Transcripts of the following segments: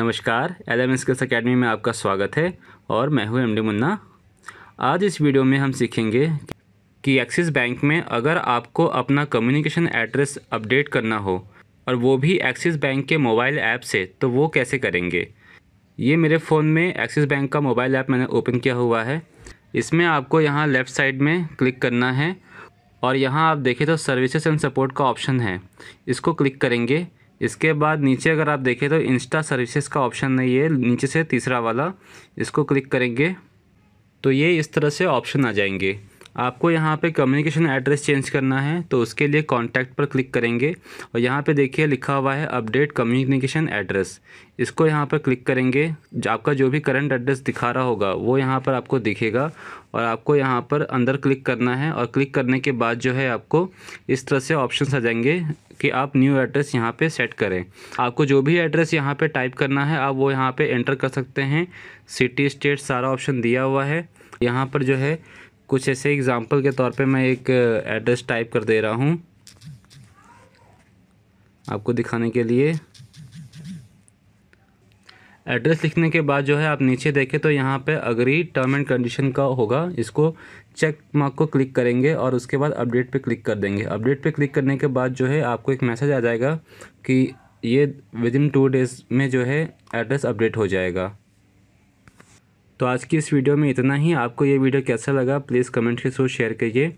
नमस्कार, LM skills academy में आपका स्वागत है और मैं हूं MD मुन्ना। आज इस वीडियो में हम सीखेंगे कि एक्सिस बैंक में अगर आपको अपना कम्युनिकेशन एड्रेस अपडेट करना हो और वो भी एक्सिस बैंक के मोबाइल ऐप से, तो वो कैसे करेंगे। ये मेरे फ़ोन में एक्सिस बैंक का मोबाइल ऐप मैंने ओपन किया हुआ है। इसमें आपको यहाँ लेफ़्ट साइड में क्लिक करना है और यहाँ आप देखें तो सर्विसेज एंड सपोर्ट का ऑप्शन है, इसको क्लिक करेंगे। इसके बाद नीचे अगर आप देखें तो इंस्टा सर्विसेज का ऑप्शन नहीं है, नीचे से तीसरा वाला, इसको क्लिक करेंगे तो ये इस तरह से ऑप्शन आ जाएंगे। आपको यहाँ पे कम्युनिकेशन एड्रेस चेंज करना है तो उसके लिए कॉन्टैक्ट पर क्लिक करेंगे और यहाँ पे देखिए लिखा हुआ है अपडेट कम्युनिकेशन एड्रेस, इसको यहाँ पर क्लिक करेंगे। आपका जो भी करंट एड्रेस दिखा रहा होगा वो यहाँ पर आपको दिखेगा और आपको यहाँ पर अंदर क्लिक करना है और क्लिक करने के बाद जो है आपको इस तरह से ऑप्शन आ जाएंगे कि आप न्यू एड्रेस यहाँ पे सेट करें। आपको जो भी एड्रेस यहाँ पे टाइप करना है आप वो यहाँ पे एंटर कर सकते हैं। सिटी स्टेट सारा ऑप्शन दिया हुआ है। यहाँ पर जो है कुछ ऐसे एग्जांपल के तौर पे मैं एक एड्रेस टाइप कर दे रहा हूँ आपको दिखाने के लिए। एड्रेस लिखने के बाद जो है आप नीचे देखें तो यहाँ पे अग्री टर्म एंड कंडीशन का होगा, इसको चेक मार्क को क्लिक करेंगे और उसके बाद अपडेट पे क्लिक कर देंगे। अपडेट पे क्लिक करने के बाद जो है आपको एक मैसेज आ जाएगा कि ये विदिन 2 डेज़ में जो है एड्रेस अपडेट हो जाएगा। तो आज की इस वीडियो में इतना ही। आपको ये वीडियो कैसा लगा प्लीज़ कमेंट के थ्रू शेयर कीजिए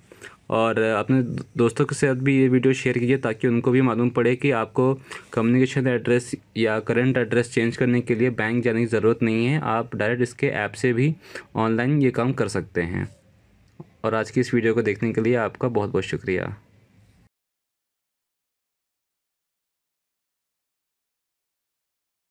और अपने दोस्तों के साथ भी ये वीडियो शेयर कीजिए ताकि उनको भी मालूम पड़े कि आपको कम्युनिकेशन एड्रेस या करंट एड्रेस चेंज करने के लिए बैंक जाने की ज़रूरत नहीं है। आप डायरेक्ट इसके ऐप से भी ऑनलाइन ये काम कर सकते हैं। और आज की इस वीडियो को देखने के लिए आपका बहुत बहुत शुक्रिया।